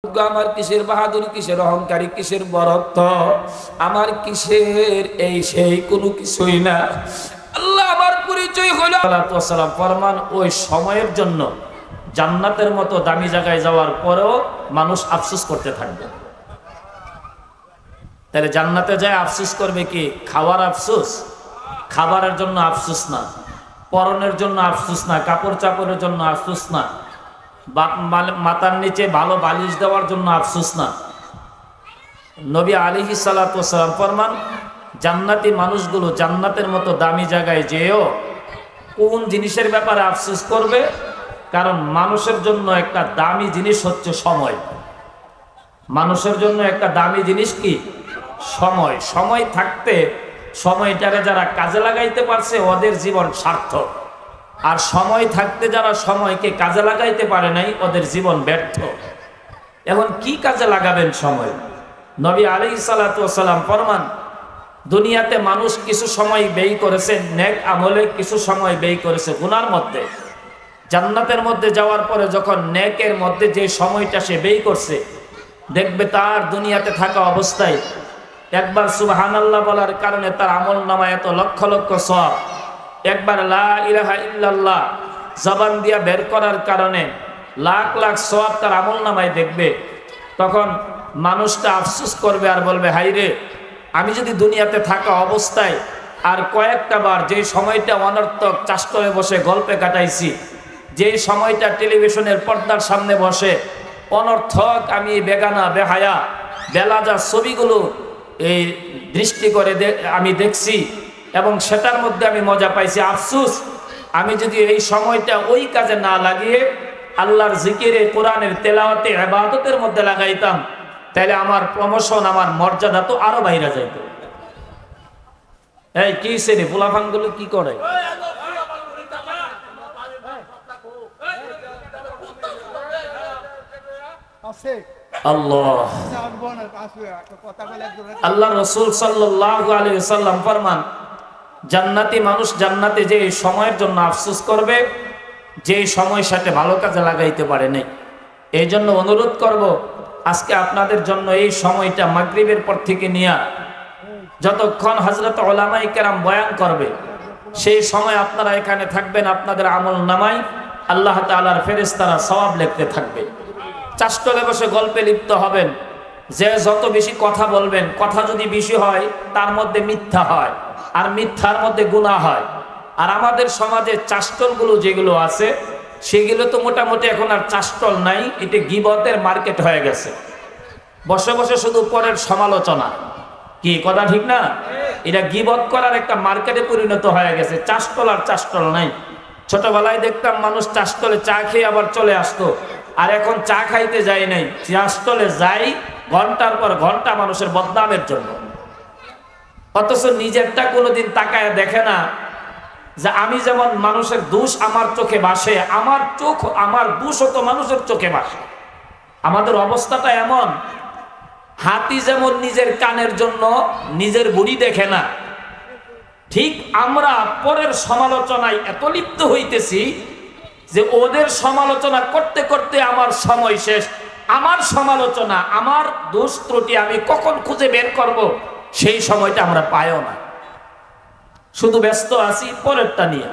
আমার কিসের বাহাদুরি, কিসের অহংকারী, কিসের বরত্ব, আমার কিসের এই সেই কোনো কিছুই না। আল্লাহ আমার পরিচয় হলো সালাম ফরমান ওই সময়ের জন্য জান্নাতের মতো দামি জায়গায় যাওয়ার পরেও মানুষ আফসোস করতে থাকবে। তাহলে জান্নাতে যায় আফসোস করবে কি? খাওয়ার আফসোস, খাবারের জন্য আফসোস না, পরনের জন্য আফসোস না, কাপড় চাপড়ের জন্য আফসোস না, মাথার নিচে ভালো বালিশ দেওয়ার জন্য আফসোস না। নবী আলাইহিস সালাতু ওয়াস সালাম ফরমান জান্নাতি মানুষগুলো জান্নাতের মতো দামি জায়গায় যেও কোন জিনিসের ব্যাপারে আফসোস করবে? কারণ মানুষের জন্য একটা দামি জিনিস হচ্ছে সময়। মানুষের জন্য একটা দামি জিনিস কি? সময়। সময় থাকতে সময়টাকে যারা কাজে লাগাইতে পারছে ওদের জীবন সার্থক, আর সময় থাকতে যারা সময়কে কাজে লাগাইতে পারে নাই ওদের জীবন ব্যর্থ। এখন কি কাজে লাগাবেন সময়? নবী আলাইহিস সালাতু ওয়াস সালাম ফরমান দুনিয়াতে মানুষ কিছু সময় ব্যয় করেছে নেক আমলে, কিছু সময় ব্যয় করেছে গুনার মধ্যে। জান্নাতের মধ্যে যাওয়ার পরে যখন নেকের মধ্যে যে সময়টা সে ব্যয় করছে দেখবে তার দুনিয়াতে থাকা অবস্থায় একবার সুবহানাল্লাহ বলার কারণে তার আমল নামায় এত লক্ষ লক্ষ সওয়াব, একবার লা ইলাহা ইল্লাল্লাহ জবান দিয়া বের করার কারণে লাখ লাখ সওয়াব তার আমল নামায় দেখবে। তখন মানুষটা আফসোস করবে আর বলবে হাই রে, আমি যদি দুনিয়াতে থাকা অবস্থায় আর কয়েকটা বার যে সময়টা অনর্থক চাষতলে বসে গল্পে কাটাইছি, যে সময়টা টেলিভিশনের পর্দার সামনে বসে অনর্থক আমি বেগানা বেহায়া বেলাজা ছবিগুলো এই দৃষ্টি করে আমি দেখছি এবং সেটার মধ্যে আমি মজা পাইছি, আফসোস আমি যদি এই সময়টা ওই কাজে না লাগিয়ে আল্লাহর জিকিরে, কোরআনের তেলাওয়াতে, ইবাদতের মধ্যে লাগাইতাম তাহলে আমার প্রমোশন, আমার মর্যাদা তো আরো বাইরে যাইত। এই কি সেরে ফুলাফানগুলো কি করে? আল্লাহ রাসূল সাল্লাল্লাহু আলাইহি ওয়াসাল্লাম ফরমান জান্নাতি মানুষ জান্নাতে যে সময়ের জন্য আফসোস করবে যে সময় সাথে ভালো কাজে লাগাইতে পারে নাই। এই জন্য অনুরোধ করব আজকে আপনাদের জন্য এই সময়টা মাগরিবের পর থেকে নিয়ে যতক্ষণ হযরত উলামায়ে কেরাম বয়ান করবে সেই সময় আপনারা এখানে থাকবেন। আপনাদের আমল নামায় আল্লাহ তাআলার ফেরেশতারা সওয়াব লিখতে থাকবে। চাষতলে বসে গল্পে লিপ্ত হবেন, যে যত বেশি কথা বলবেন, কথা যদি বেশি হয় তার মধ্যে মিথ্যা হয় আর মিথ্যার মধ্যে গুনাহ হয়। আর আমাদের সমাজে চাষতলগুলো যেগুলো আছে সেগুলো তো মোটামুটি এখন আর চাষতল নাই, এটা গীবতের মার্কেট হয়ে গেছে। বসে বসে শুধু পরের সমালোচনা, কি কথা ঠিক না? এটা গীবত করার একটা মার্কেটে পরিণত হয়ে গেছে। চাষতল আর চাষতল নাই। ছোটবেলায় দেখতাম মানুষ চাষতলে চা খেয়ে আবার চলে আসতো, আর এখন চা খাইতে যায় নাই, চাষতলে যাই ঘন্টার পর ঘন্টা মানুষের বদনামের জন্য। অথচ নিজেরটা কোনোদিন তাকায় দেখে না যে আমি যেমন মানুষের দোষ আমার চোখে ভাসে, আমার চোখ আমার দোষও তো মানুষের চোখে ভাসে। আমাদের অবস্থাটা এমন, হাতি যেমন নিজের কানের জন্য নিজের বুড়ি দেখে না, ঠিক আমরা পরের সমালোচনায় এত লিপ্ত হইতেছি যে ওদের সমালোচনা করতে করতে আমার সময় শেষ। আমার সমালোচনা, আমার দোষ ত্রুটি আমি কখন খুঁজে বের করব সেই সময়টা আমরা পাইও না, শুধু ব্যস্ত আছি পরেরটা নিয়ে।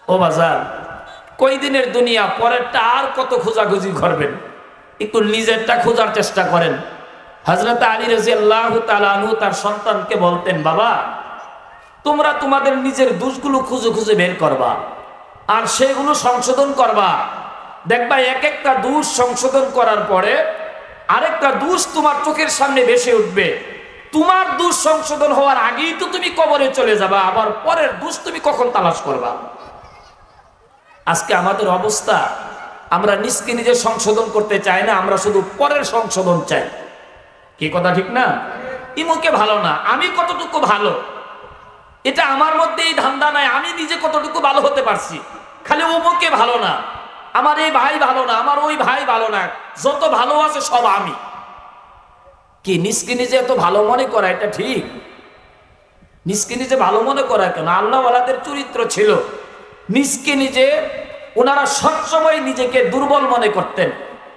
ও বাজার, কই দিনের দুনিয়া, পরেরটা আর কত খোঁজাখুঁজি করবেন? একটু নিজেরটা খোঁজার চেষ্টা করেন। হযরত আলী রাদিয়াল্লাহু তাআলা আনহু তার সন্তানকে বলতেন, বাবা তোমরা তোমাদের নিজের দোষগুলো খুঁজে খুঁজে বের করবা আর সেগুলো সংশোধন করবা। দেখবা এক একটা দোষ সংশোধন করার পরে আরেকটা দোষ তোমার চোখের সামনে ভেসে উঠবে। তোমার দোষ সংশোধন হওয়ার আগেই তো তুমি কবরে চলে যাবা, আবার পরের দোষ তুমি কখন তালাশ করবা? আজকে আমাদের অবস্থা, আমরা নিজকে নিজে সংশোধন করতে চাই না, আমরা শুধু পরের সংশোধন চাই। কি কথা ঠিক না? ইমুকে ভালো না, আমি কতটুকু ভালো, এটা আমার মধ্যে এই ধান্দা নাই। আমি নিজে কতটুকু ভালো হতে পারছি, খালি অমুকে ভালো না, আমার এই ভাই ভালো না, আমার ওই ভাই ভালো না, যত ভালো আছে সব আমি। কি নিজকে নিজে এত ভালো মনে করা এটা ঠিক? নিজকে নিজে ভালো মনে করা কেন? আল্লাহ ওয়ালাদের চরিত্র ছিল নিজকে নিজে ওনারা সবসময় নিজেকে দুর্বল মনে করতেন,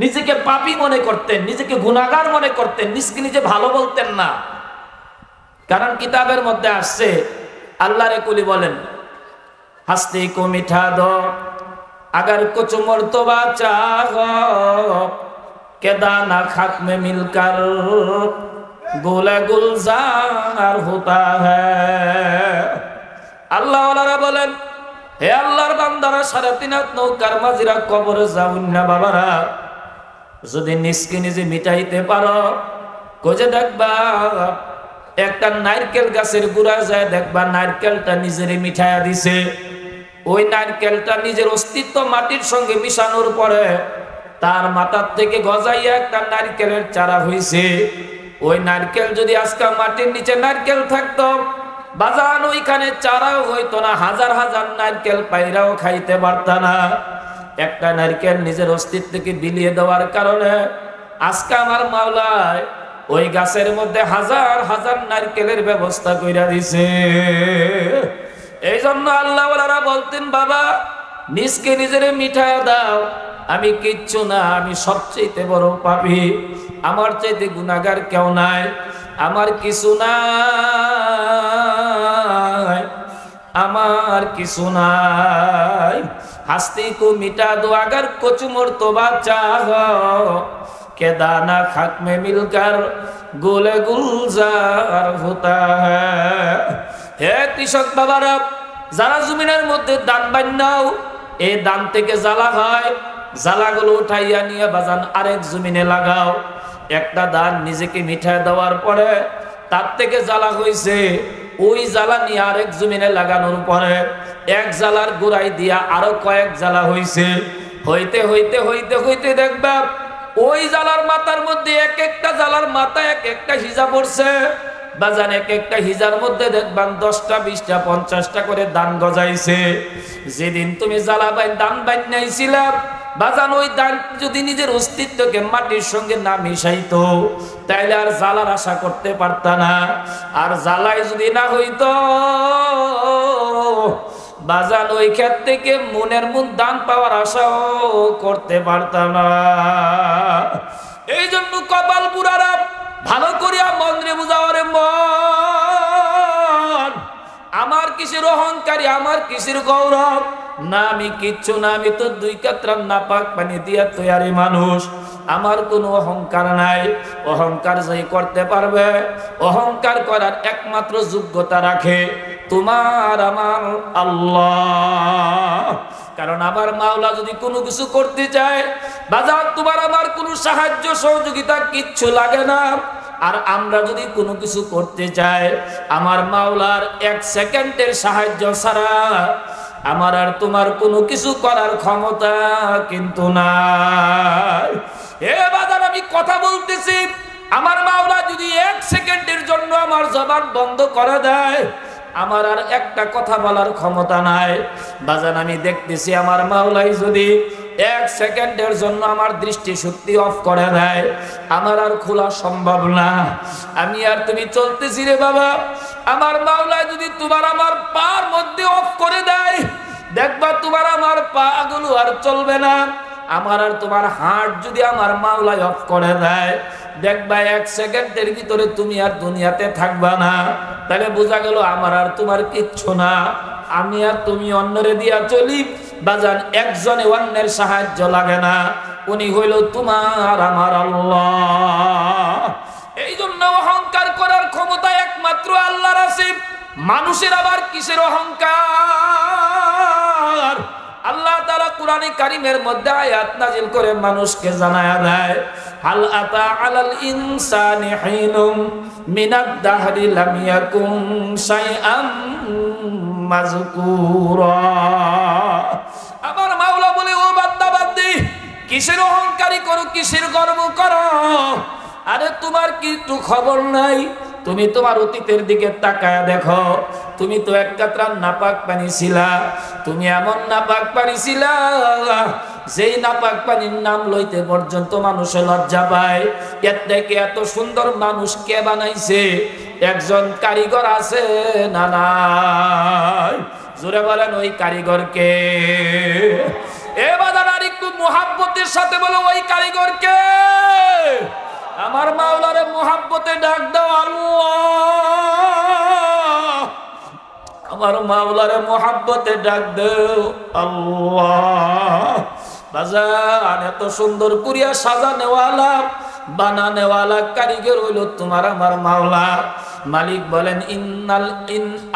নিজেকে পাপী মনে করতেন, নিজেকে গুনাহগার মনে করতেন, নিজকে নিজে ভালো বলতেন না। কারণ কিতাবের মধ্যে আসছে, আল্লাহর কুলি বলেন, হাসতে কো মিঠা দো अगर कुछ मर्तबा चाहो के दाना खाक में मिलकर गोले गुलजार होता है। আল্লাহ ওয়ালারা বলেন, হে আল্লাহর বান্দারা, 3.5 নৌকার মাঝিরা কবরে যাউন না বাবারা, যদি নিজকে নিজে মিটাইতে পারো, কোজে দেখবা একটা নারকেল গাছের গোড়া যায়, দেখবা নারকেলটা নিজেরই মিঠাইয়া দিছে। ওই নারকেলটা নিজের অস্তিত্ব মাটির সঙ্গে মিশানোর পরে তার মাথার থেকে গজাইয়া একটা নারকেলের চারা হইছে। ওই নারকেল যদি আজকে মাটির নিচে নারকেল থাকতো, বাজান ওইখানে চারাও হইতো না, হাজার হাজার নারকেল পাইরাও খাইতে পারত না। একটা নারকেল নিজের অস্তিত্বকে বিলিয়ে দেওয়ার কারণে আজকে আমার মাওলায় ওই গাছের মধ্যে হাজার হাজার নারকেলের ব্যবস্থা কইরা দিছে। এই জন্য আল্লাহ ওয়ালারা বলতেন, বাবা নিজকে নিজের মিঠাইয়া দাও, আমি কিচ্ছু না, আমি সবচেয়ে বড় পাপী, আমার চাইতে গুনাহগার কেউ নাই, আমার কিছু নাই, আমার কিছু নাই। হাসতি কো মিটা দো अगर कुछ मर्तबा चाहो के दाना खाक में मिलकर गोले गुलजार होता है। হে কৃষক বাবারা, যারা জমিনের মধ্যে ধান বান্নাও, এই ধান থেকে জ্বালা হয়, জ্বালাগুলো উঠাইয়া নিয়ে বাজান আরেক জমিনে লাগাও। একটা ধান নিজেকে মিঠাই দেওয়ার পরে তার থেকে জ্বালা হয়েছে, ওই জ্বালা নিয়ে আরেক জমিনে লাগানোর পরে এক জ্বালার গোড়াই দিয়া আরো কয়েক জ্বালা হয়েছে। হইতে হইতে হইতে হইতে দেখবা ওই জ্বালার মাথার মধ্যে এক একটা জ্বালার মাথায় এক একটা হিজা পড়ছে। বাজান এক একটা হিজার মধ্যে দেখবান 10টা 20টা 50টা করে দান গজাইছে। যেদিন তুমি জ্বালা দান বানাইছিলা বাজান, ওই দান যদি নিজের অস্তিত্বকে মাটির সঙ্গে না মিশাইতো তাইলে আর জ্বালার আশা করতে পারত না। আর জ্বালাই যদি না হইতো বাজান, ওই ক্ষেত থেকে মনের মন দান পাওয়ার আশাও করতে পারতাম না। এই জন্য কপাল পুরারা ভালো করিয়া মন রে বুঝাওয়ারে মন, আমার কিসের অহংকারী, আমার কিসের গৌরব না, আমি কিচ্ছু না, আমি তো 2 কাতরা নাপাক পানি দিয়া তৈরি মানুষ, আমার কোনো অহংকার নাই। অহংকার যে করতে পারবে, অহংকার করার একমাত্র যোগ্যতা রাখে তোমার আমার আল্লাহ। কারণ আমার মাওলা যদি কোনো কিছু করতে চায় বাজার, তোমার আমার কোনো সাহায্য সহযোগিতা কিচ্ছু লাগে না। আর আমরা যদি কোনো কিছু করতে চাই, আমার মাওলার 1 সেকেন্ডের সাহায্য ছাড়া আমার আর তোমার কোনো কিছু করার ক্ষমতা কিন্তু নাই। হে বাজার, আমি কথা বলতেছি, আমার মাওলা যদি 1 সেকেন্ডের জন্য আমার জবান বন্ধ করে দেয়, আমার আর একটা কথা বলার ক্ষমতা নাই। বাজান আমি দেখতেছি আমার মাওলাই যদি 1 সেকেন্ডের জন্য আমার দৃষ্টি শক্তি অফ করে দেয়, আমার আর খোলা সম্ভব না। আমি আর তুমি চলতেছি রে বাবা, আমার মাওলা যদি তোমার আমার পার মধ্যে অফ করে দেয়, দেখবা তোমার আমার পা গুলো আর চলবে না। আমার আর তোমার হার্ট যদি আমার মাওলা অফ করে দেয়, দেখবা 1 সেকেন্ডের ভিতরে তুমি আর দুনিয়াতে থাকবা না। তাহলে বোঝা গেল আমার আর তোমার কিচ্ছু না, আমি আর তুমি অন্যরে দিয়া চলি। বাজান একজনে অন্যের সাহায্য লাগে না, উনি হইল তোমার আমার আল্লাহ। এই জন্য অহংকার করার ক্ষমতা একমাত্র আল্লাহর আছে। মানুষের আবার কিসের অহংকার? আল্লাহ তাআলা কোরআনে কারীমের মধ্যে আয়াত নাযিল করে মানুষকে জানায়া দেয়, হাল আতা আলাল ইনসানি হিনুম মিনাদ দাহরি লাম ইয়াকুন শাইআম মাযকুরা। আমার মাওলা বলে, ও বান্দা বান্দি, কিসের অহংকারী করো, কিসের গর্ব করো? আরে তোমার কি একটু খবর নাই? তুমি তোমার অতীতের দিকে তাকায়া দেখো, তুমি তো 1 কাতরা নাপাক পানি ছিলা। তুমি এমন নাপাক পানি ছিলা যেই নাপাক পানির নাম লইতে পর্যন্ত মানুষে লজ্জা পায়। এর থেকে এত সুন্দর মানুষ কে বানাইছে? একজন কারিগর আছে না নাই? জোরে বলেন, ওই কারিগরকে। এ বাজার আর একটু মুহাব্বতের সাথে বলো ওই কারিগরকে আমার মাওলারে মুহাব্বতে ডাক দাও আল্লাহ, আমার মাওলারে মুহাব্বতে ডাক দাও আল্লাহ। বাজার এত সুন্দর করিয়া সাজানেওয়ালা বানানেওয়ালা কারিগর হইল তোমার আমার মাওলা। মালিক বলেন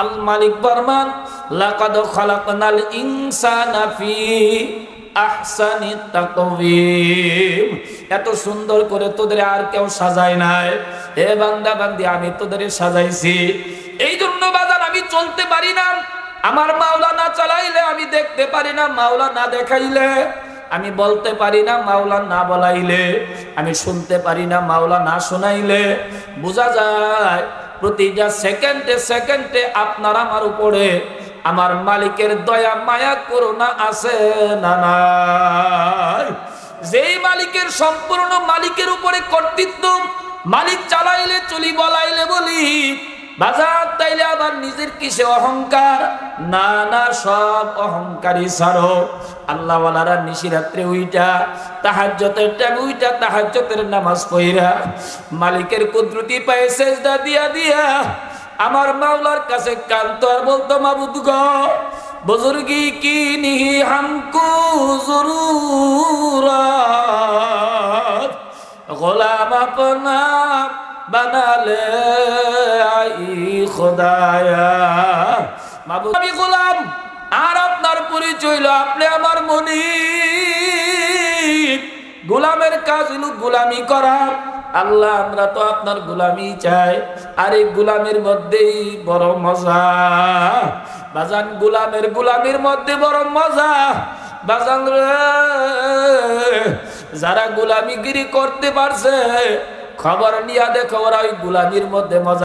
আল মালিক ফরমান লাকাদ খালাকনাল ইনসানা ফি আহসানি তাকওয়িম, এত সুন্দর করে তোদের আর কেউ সাজায় নাই। হে বান্দা বান্দি আমি তোদের সাজাইছি। এই জন্য বাজার আমি চলতে পারি না, আমার মাওলা না চালাইলে আমি দেখতে পারি না, মাওলা না দেখাইলে আমি বলতে পারি না, মাওলা না বলাইলে আমি শুনতে পারি না, মাওলা না শোনাইলে। বোঝা যায় প্রতিটা সেকেন্ডে সেকেন্ডে আপনার আমার উপরে আমার মালিকের দয়া মায়া করুণা আছে না নাই? যেই মালিকের সম্পূর্ণ মালিকের উপরে কর্তৃত্ব, মালিক চালাইলে চলি বলাইলে বলি বাজার, তাইলে আবার নিজের কিসে অহংকার? না না, সব অহংকারী ছাড়ো। আল্লাহ ওয়ালারা নিশিরাত্রে উইটা তাহাজ্জুদের টাইম উইটা তাহাজ্জুদের নামাজ পড়া মালিকের কুদরতি পায়ে সেজদা দিয়া দিয়া আমার মাওলার কাছে কান্ত আর বলতো মাবুদ গো বুজুর্গি কি নিহি হামকো জরুরত গোলাম আপনা বানালে আই খোদায়া। মাবুদ আমি গোলাম, আর আপনার পরিচয় হইল আপনি আমার মনিব। গোলামের কাজ হইল গোলামি করা। আল্লাহ আমরা তো আপনার গোলামি চাই, আর এই গোলামের মধ্যেই বড় মজা। বাজান গোলামের গোলামির মধ্যে বড় মজা। বাজান রে, যারা গোলামিগিরি করতে পারছে খবর নিয়া দেখো ওরা ওই গোলামির মধ্যে মজা